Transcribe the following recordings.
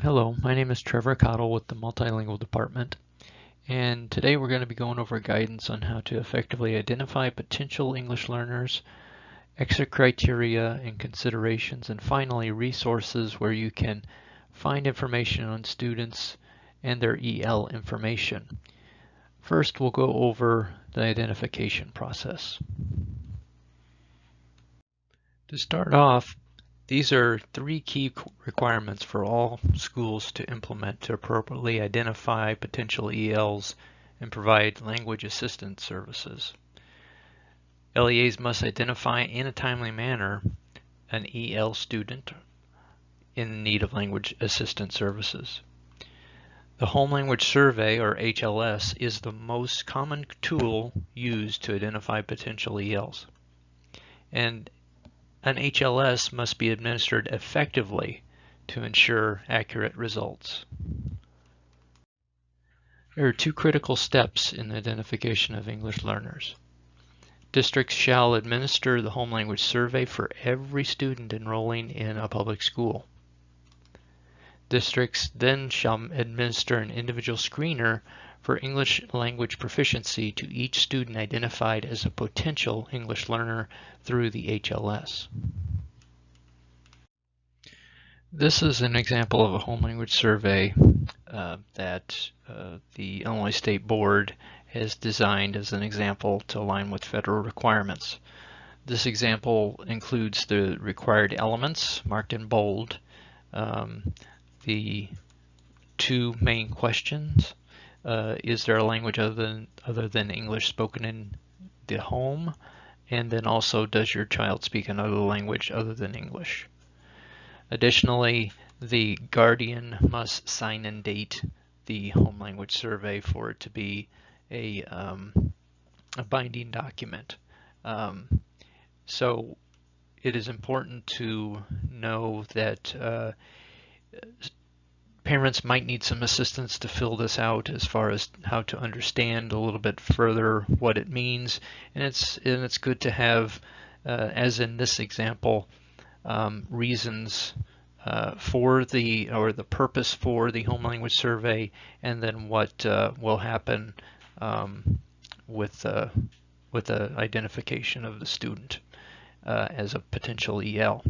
Hello, my name is Trevor Cottle with the Multilingual Department, and today we're going to be going over guidance on how to effectively identify potential English learners, exit criteria and considerations, and finally resources where you can find information on students and their EL information. First, we'll go over the identification process. To start off, these are three key requirements for all schools to implement to appropriately identify potential ELs and provide language assistance services. LEAs must identify in a timely manner an EL student in need of language assistance services. The Home Language Survey, or HLS, is the most common tool used to identify potential ELs. And an HLS must be administered effectively to ensure accurate results. There are two critical steps in the identification of English learners. Districts shall administer the Home Language Survey for every student enrolling in a public school. Districts then shall administer an individual screener for English language proficiency to each student identified as a potential English learner through the HLS. This is an example of a home language survey that the Illinois State Board has designed as an example to align with federal requirements. This example includes the required elements marked in bold, the two main questions. Is there a language other than English spoken in the home? And then also, does your child speak another language other than English? Additionally, the guardian must sign and date the home language survey for it to be a binding document. So it is important to know that parents might need some assistance to fill this out as far as how to understand a little bit further what it means, and it's good to have, as in this example, reasons for the purpose for the home language survey, and then what will happen with the identification of the student as a potential EL.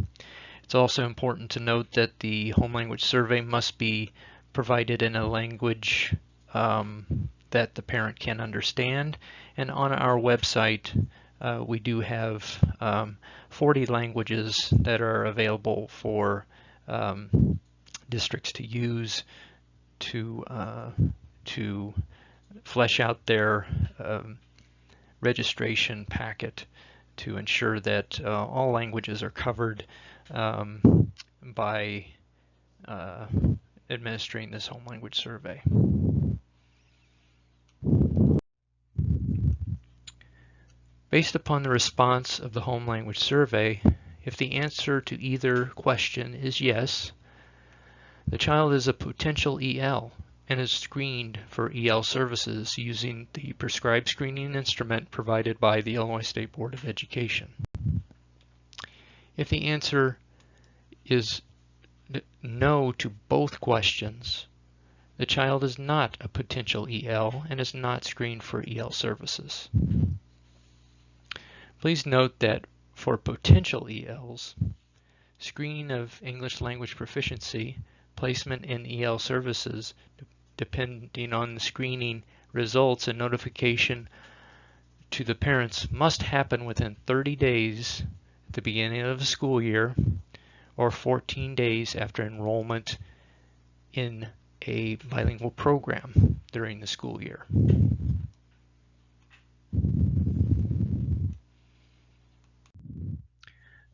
It's also important to note that the home language survey must be provided in a language that the parent can understand. And on our website, we do have 40 languages that are available for districts to use to flesh out their registration packet to ensure that all languages are covered by administering this home language survey. Based upon the response of the home language survey, if the answer to either question is yes, the child is a potential EL and is screened for EL services using the prescribed screening instrument provided by the Illinois State Board of Education. If the answer is no to both questions, the child is not a potential EL and is not screened for EL services. Please note that for potential ELs, screening of English language proficiency, placement in EL services, depending on the screening results, and notification to the parents must happen within 30 days at the beginning of the school year or 14 days after enrollment in a bilingual program during the school year.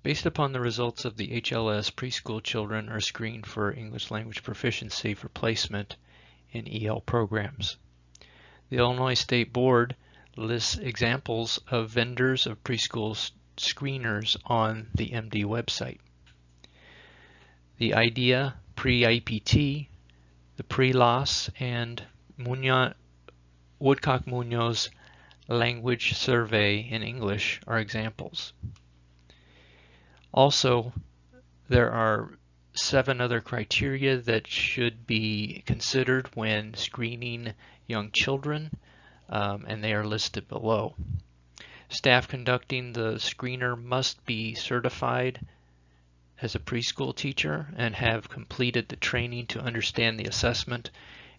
Based upon the results of the HLS, preschool children are screened for English language proficiency for placement in EL programs. The Illinois State Board lists examples of vendors of preschool screeners on the MD website. The IDEA Pre-IPT, the Pre-LOS, and Woodcock-Munoz Language Survey in English are examples. Also, there are 7 other criteria that should be considered when screening young children, and they are listed below. Staff conducting the screener must be certified as a preschool teacher and have completed the training to understand the assessment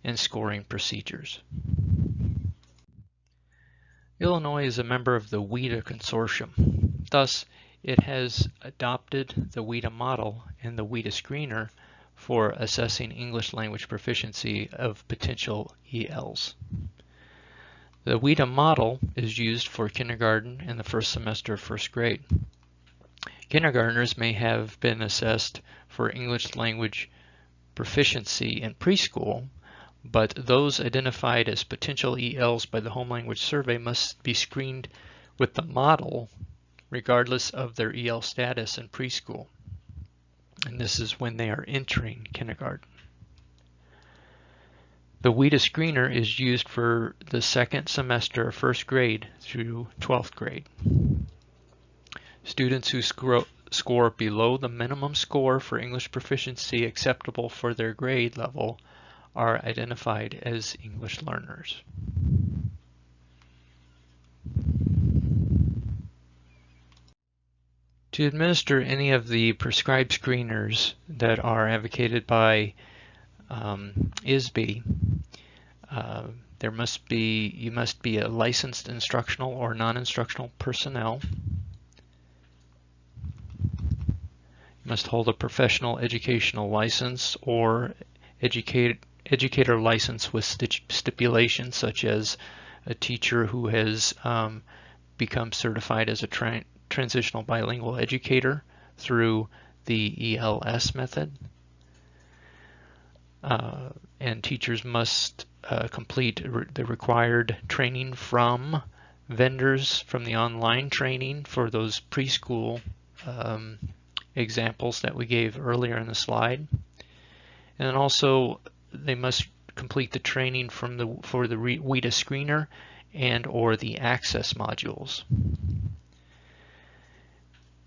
and scoring procedures. Illinois is a member of the WIDA consortium. Thus, it has adopted the WIDA model and the WIDA screener for assessing English language proficiency of potential ELs. The WIDA model is used for kindergarten and the first semester of first grade. Kindergartners may have been assessed for English language proficiency in preschool, but those identified as potential ELs by the Home Language Survey must be screened with the model regardless of their EL status in preschool. And this is when they are entering kindergarten. The WIDA screener is used for the second semester of first grade through 12th grade. Students who score below the minimum score for English proficiency acceptable for their grade level are identified as English learners. To administer any of the prescribed screeners that are advocated by ISB, you must be a licensed instructional or non-instructional personnel. You must hold a professional educational license or educator license with stipulations such as a teacher who has become certified as a transitional bilingual educator through the ELS method. And teachers must complete the required training from vendors from the online training for those preschool examples that we gave earlier in the slide. And then also they must complete the training for the WIDA screener and or the access modules.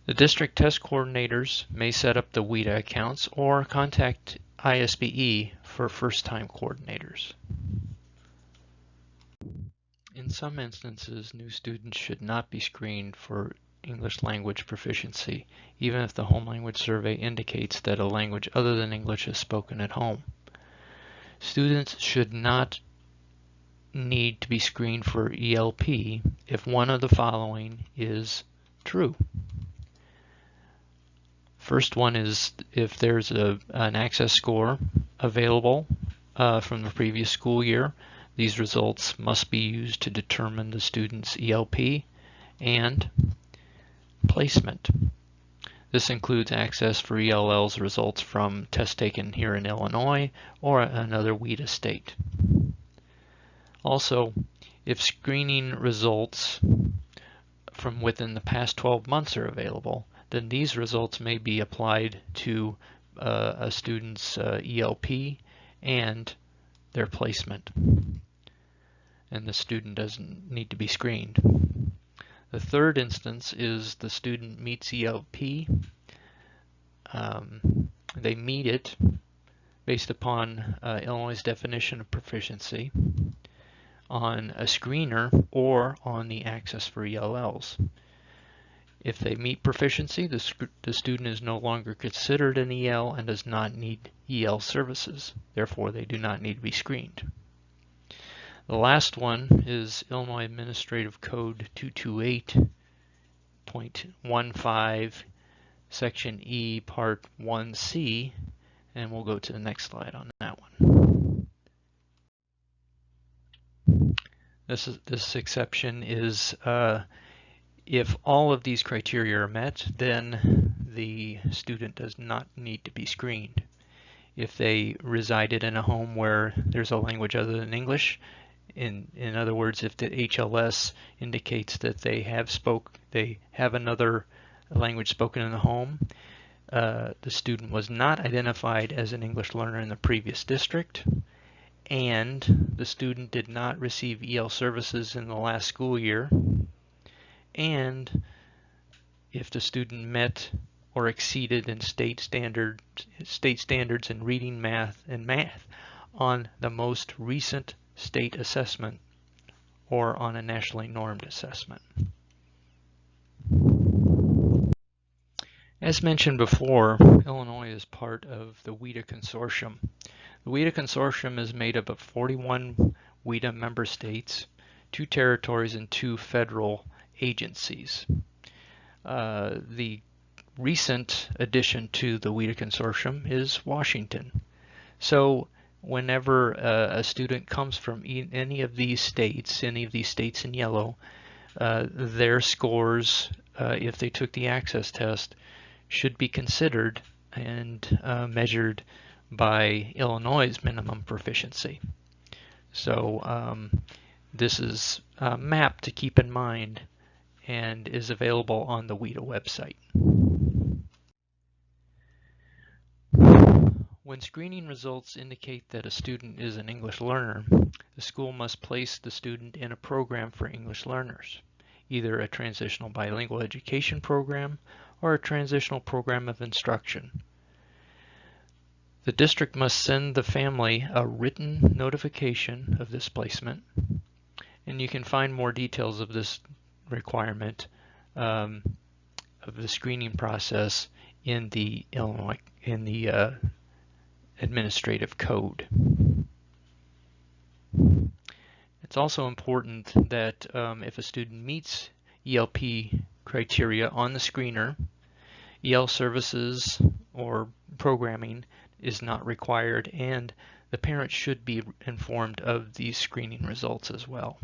The district test coordinators may set up the WIDA accounts or contact ISBE for first-time coordinators. In some instances, new students should not be screened for English language proficiency, even if the Home Language Survey indicates that a language other than English is spoken at home. Students should not need to be screened for ELP if one of the following is true. First one is if there's an access score available from the previous school year. These results must be used to determine the student's ELP and placement. This includes access for ELL's results from tests taken here in Illinois or another WIDA state. Also, if screening results from within the past 12 months are available, then these results may be applied to a student's ELP and their placement. And the student doesn't need to be screened. The third instance is the student meets ELP. They meet it based upon Illinois' definition of proficiency on a screener or on the access for ELLs. If they meet proficiency, the student is no longer considered an EL and does not need EL services. Therefore, they do not need to be screened. The last one is Illinois Administrative Code 228.15, Section E, Part 1C, and we'll go to the next slide on that one. This exception is if all of these criteria are met, then the student does not need to be screened. If they resided in a home where there's a language other than English, in other words, if the HLS indicates that they have another language spoken in the home, the student was not identified as an English learner in the previous district, and the student did not receive EL services in the last school year, and if the student met or exceeded in state standards in reading, math on the most recent state assessment or on a nationally normed assessment. As mentioned before, Illinois is part of the WIDA consortium. The WIDA consortium is made up of 41 WIDA member states, 2 territories, and 2 federal agencies. The recent addition to the WIDA consortium is Washington. So whenever a student comes from any of these states in yellow, their scores, if they took the access test, should be considered and measured by Illinois' minimum proficiency. So this is a map to keep in mind and is available on the WIDA website. When screening results indicate that a student is an English learner, the school must place the student in a program for English learners, either a transitional bilingual education program or a transitional program of instruction. The district must send the family a written notification of this placement, and you can find more details of this requirement of the screening process in the administrative code. It's also important that if a student meets ELP criteria on the screener, EL services or programming is not required, and the parent should be informed of these screening results as well.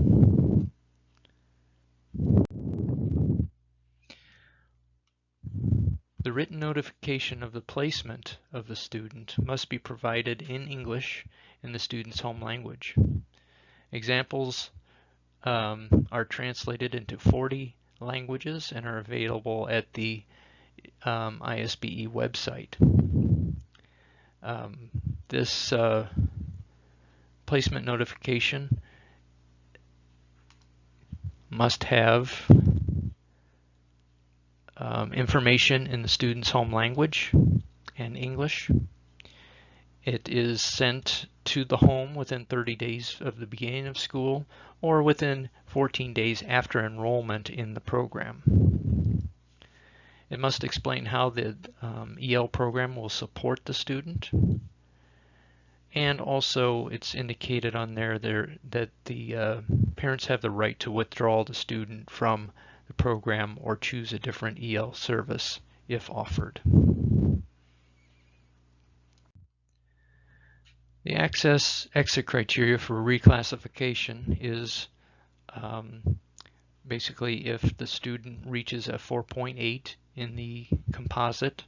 The written notification of the placement of the student must be provided in English in the student's home language. Examples are translated into 40 languages and are available at the ISBE website. This placement notification must have information in the student's home language and English. It is sent to the home within 30 days of the beginning of school or within 14 days after enrollment in the program. It must explain how the EL program will support the student, and also it's indicated on there that the parents have the right to withdraw the student from the program or choose a different EL service if offered. The exit criteria for reclassification is basically if the student reaches a 4.8 in the composite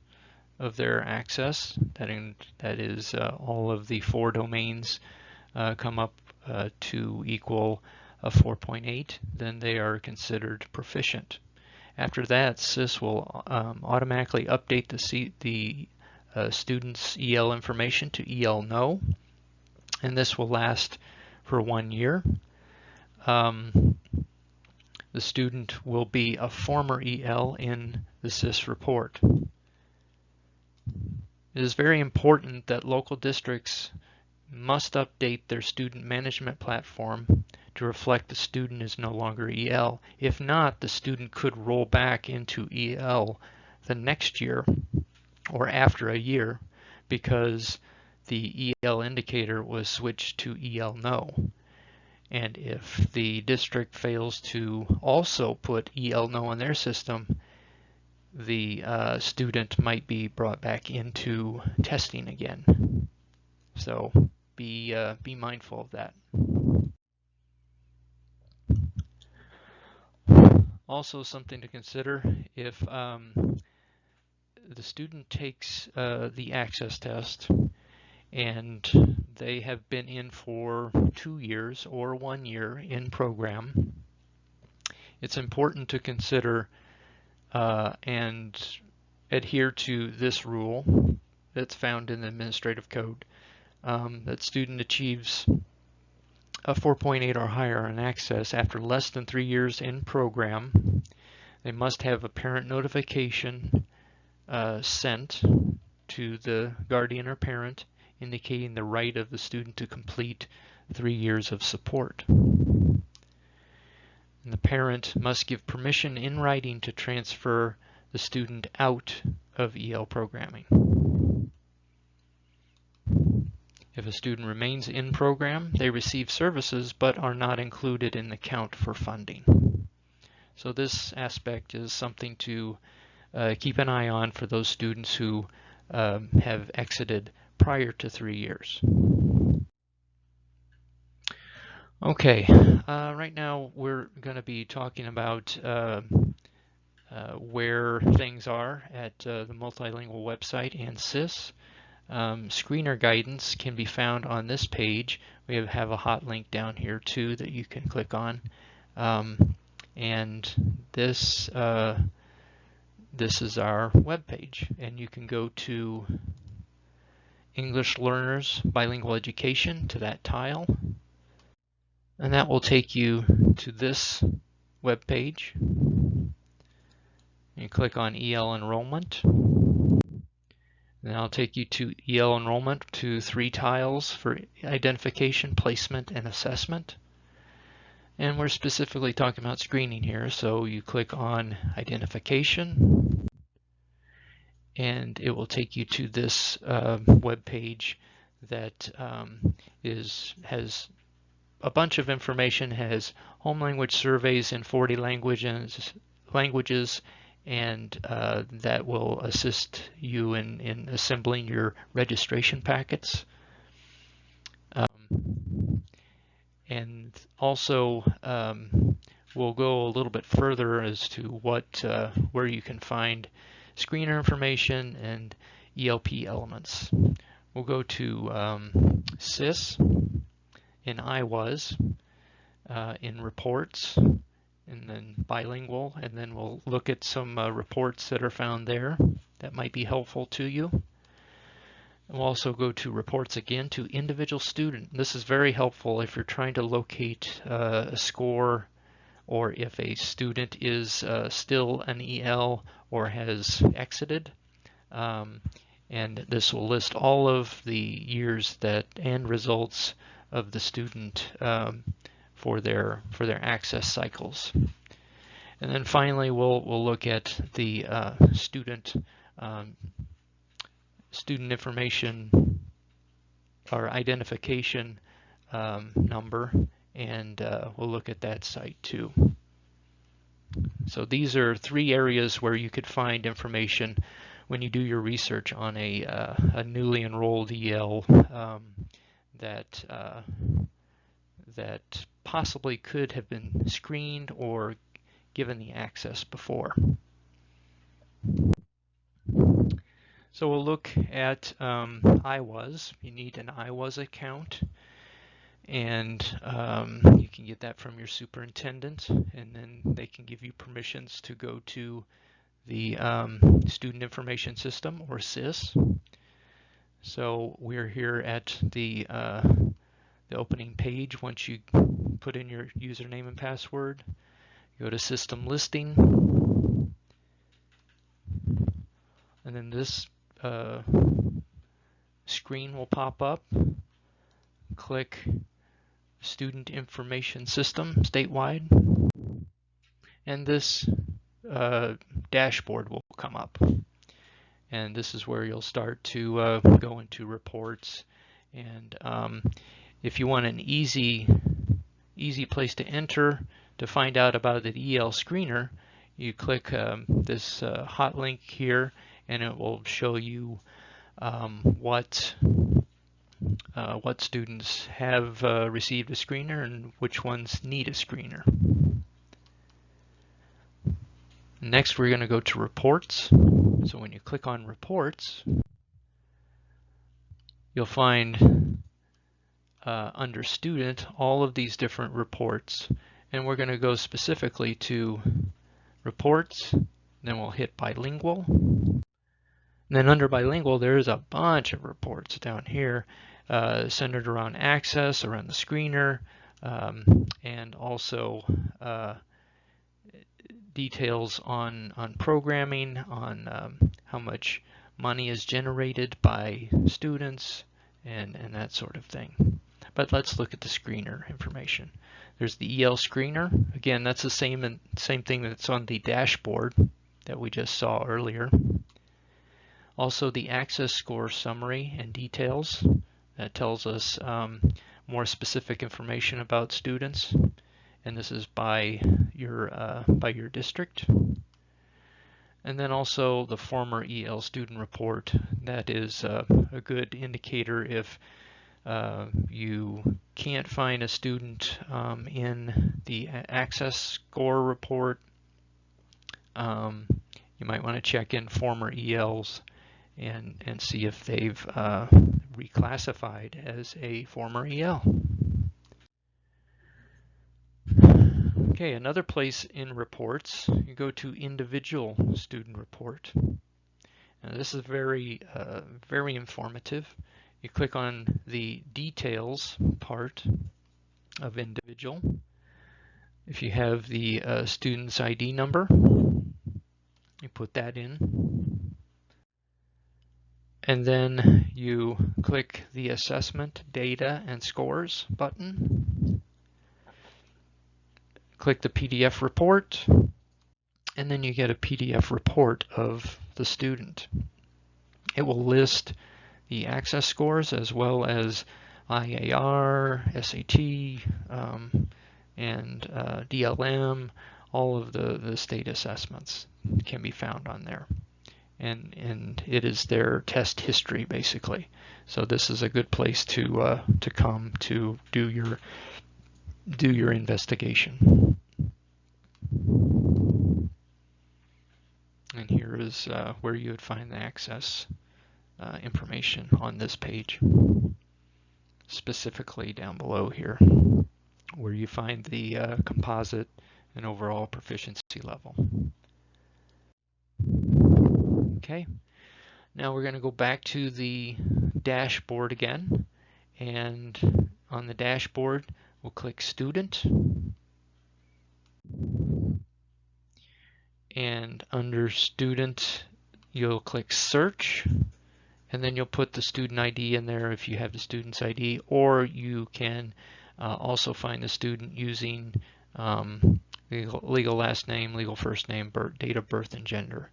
of their access, that is all of the 4 domains come up to equal a 4.8, then they are considered proficient. After that, SIS will automatically update the student's EL information to EL No, and this will last for 1 year. The student will be a former EL in the SIS report. It is very important that local districts must update their student management platform to reflect the student is no longer EL. If not, the student could roll back into EL the next year or after a year because the EL indicator was switched to EL No. And if the district fails to also put EL No in their system, the student might be brought back into testing again. So be mindful of that. Also, something to consider: if the student takes the access test and they have been in for 2 years or 1 year in program, it's important to consider and adhere to this rule that's found in the administrative code. That student achieves a 4.8 or higher on access after less than 3 years in program. They must have a parent notification sent to the guardian or parent, indicating the right of the student to complete 3 years of support. And the parent must give permission in writing to transfer the student out of EL programming. If a student remains in program, they receive services but are not included in the count for funding. So this aspect is something to keep an eye on for those students who have exited prior to 3 years. Okay, right now we're going to be talking about where things are at the multilingual website and SIS. Screener guidance can be found on this page. We have a hot link down here too that you can click on. And this is our web page, and you can go to English Learners Bilingual Education, to that tile, and that will take you to this web page. You click on EL enrollment. Then I'll take you to EL enrollment, to 3 tiles for identification, placement, and assessment. And we're specifically talking about screening here, so you click on identification, and it will take you to this web page that has a bunch of information, has home language surveys in 40 languages, and that will assist you in assembling your registration packets. And also we'll go a little bit further as to where you can find screener information and ELP elements. We'll go to SIS, in IWAS, in reports, and then bilingual, and then we'll look at some reports that are found there that might be helpful to you. We'll also go to reports again, to individual student. This is very helpful if you're trying to locate a score, or if a student is still an EL or has exited. And this will list all of the years and results of the student for their access cycles. And then finally we'll look at the student information or identification number, and we'll look at that site too. So these are 3 areas where you could find information when you do your research on a newly enrolled EL that possibly could have been screened or given the access before. So we'll look at IWAS. You need an IWAS account, and you can get that from your superintendent, and then they can give you permissions to go to the Student Information System, or SIS. So we're here at the opening page. Once you put in your username and password, go to System Listing, and then this screen will pop up. Click Student Information System statewide, and this dashboard will come up. And this is where you'll start to go into reports. And if you want an easy place to enter to find out about the EL screener, you click this hot link here, and it will show you what students have received a screener and which ones need a screener. Next, we're going to go to reports. So when you click on reports, you'll find under student all of these different reports, and we're going to go specifically to reports. Then we'll hit bilingual. And then under bilingual, there's a bunch of reports down here centered around access, around the screener, and also details on programming, on how much money is generated by students, and that sort of thing. But let's look at the screener information. There's the EL screener. Again, that's the same thing that's on the dashboard that we just saw earlier. Also, the access score summary and details. That tells us more specific information about students, and this is by your district. And then also the former EL student report. That is a good indicator if you can't find a student in the access score report. You might want to check in former ELs and see if they've reclassified as a former EL. Okay, another place in reports, you go to individual student report. Now this is very informative. You click on the details part of individual. If you have the student's ID number, you put that in. And then you click the Assessment, Data, and Scores button. Click the PDF report, and then you get a PDF report of the student. It will list the access scores as well as IAR, SAT, and DLM. All of the state assessments can be found on there. And it is their test history basically. So this is a good place to come to do your investigation. And here is where you would find the access information on this page, specifically down below here, where you find the composite and overall proficiency level. Okay, now we're going to go back to the dashboard again, and on the dashboard we'll click Student, and under Student you'll click Search, and then you'll put the student ID in there if you have the student's ID, or you can also find the student using legal last name, legal first name, date of birth, and gender.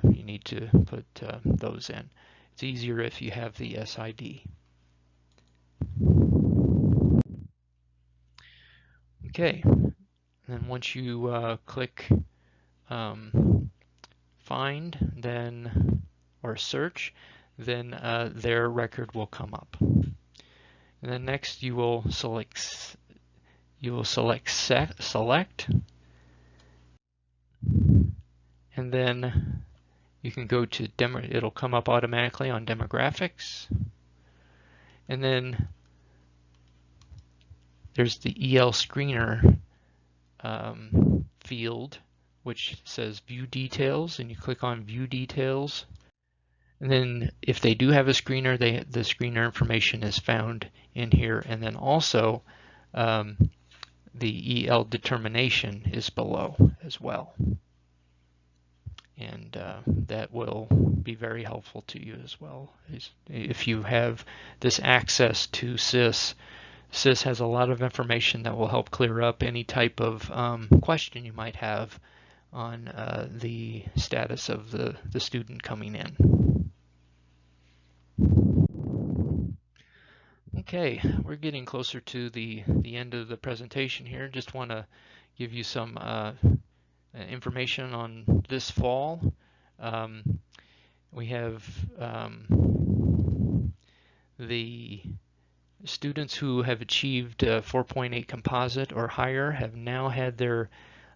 You need to put those in. It's easier if you have the SID. Okay, and then once you click Find, then or Search, then their record will come up. And then next you will select Select, and then you can go to it'll come up automatically on demographics, and then there's the EL screener field, which says View Details, and you click on View Details, and then if they do have a screener, the screener information is found in here, and then also the EL determination is below as well. And that will be very helpful to you as well. If you have this access to SIS, SIS has a lot of information that will help clear up any type of question you might have on the status of the student coming in. Okay, we're getting closer to the end of the presentation here. Just want to give you some information on this fall. We have the students who have achieved 4.8 composite or higher have now had their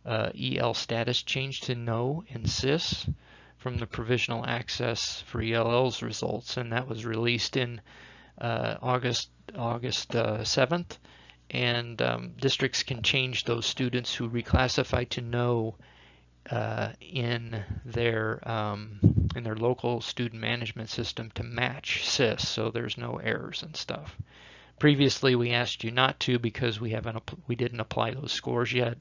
EL status changed to no in SIS from the provisional access for ELL's results, and that was released in August 7th. And districts can change those students who reclassify to no in their local student management system to match SIS, so there's no errors and stuff. Previously, we asked you not to because we didn't apply those scores yet.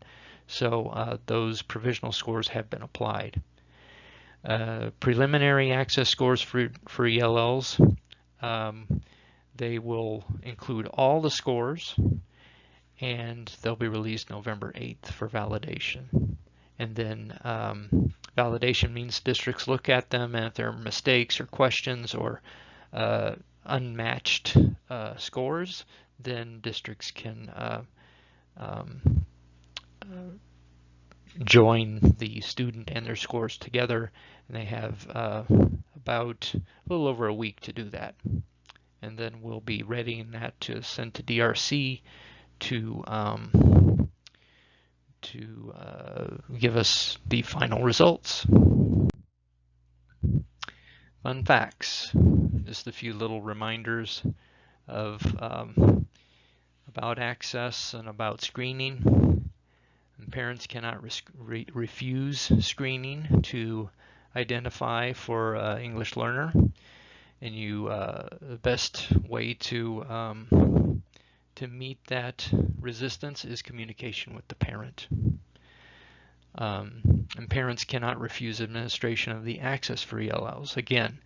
So those provisional scores have been applied. Preliminary access scores for ELLs, they will include all the scores, and they'll be released November 8th for validation. And then validation means districts look at them, and if there are mistakes or questions or unmatched scores, then districts can join the student and their scores together, and they have about a little over a week to do that. And then we'll be readying that to send to DRC to give us the final results. Fun facts, just a few little reminders of about access and about screening. And parents cannot refuse screening to identify for English learner, and the best way to meet that resistance is communication with the parent. And parents cannot refuse administration of the access for ELLs. Again,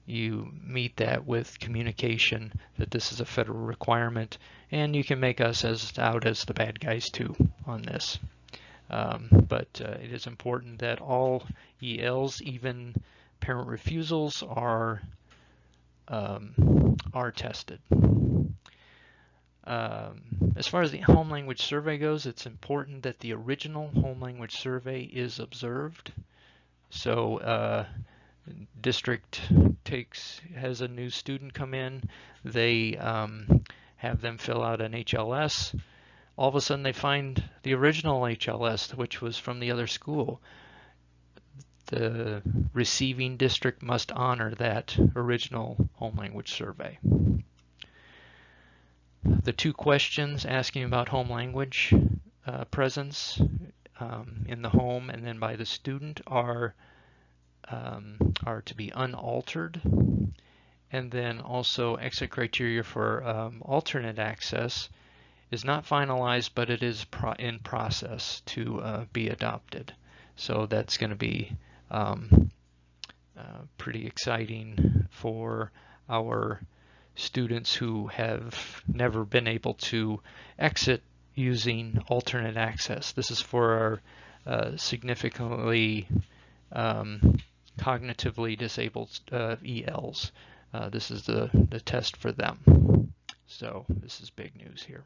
you meet that with communication that this is a federal requirement, and you can make us out as the bad guys too on this. But it is important that all ELs, even parent refusals, are tested. As far as the home language survey goes, it's important that the original home language survey is observed. So district has a new student come in, they have them fill out an HLS. All of a sudden they find the original HLS, which was from the other school. The receiving district must honor that original home language survey. The two questions asking about home language presence in the home and then by the student are to be unaltered. And then also exit criteria for alternate access is not finalized, but it is in process to be adopted. So that's going to be pretty exciting for our students who have never been able to exit using alternate access. This is for our significantly cognitively disabled ELs. This is the test for them. So this is big news here.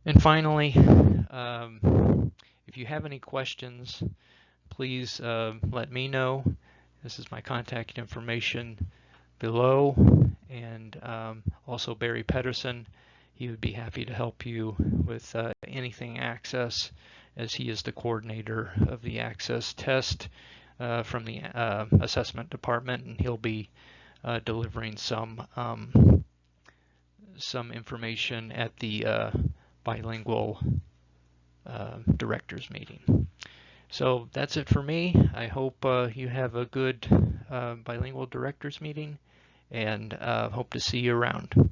And finally, if you have any questions, please let me know. This is my contact information below, and also Barry Pedersen. He would be happy to help you with anything access, as he is the coordinator of the access test from the assessment department, and he'll be delivering some information at the bilingual directors meeting. So that's it for me. I hope you have a good bilingual directors meeting, and hope to see you around.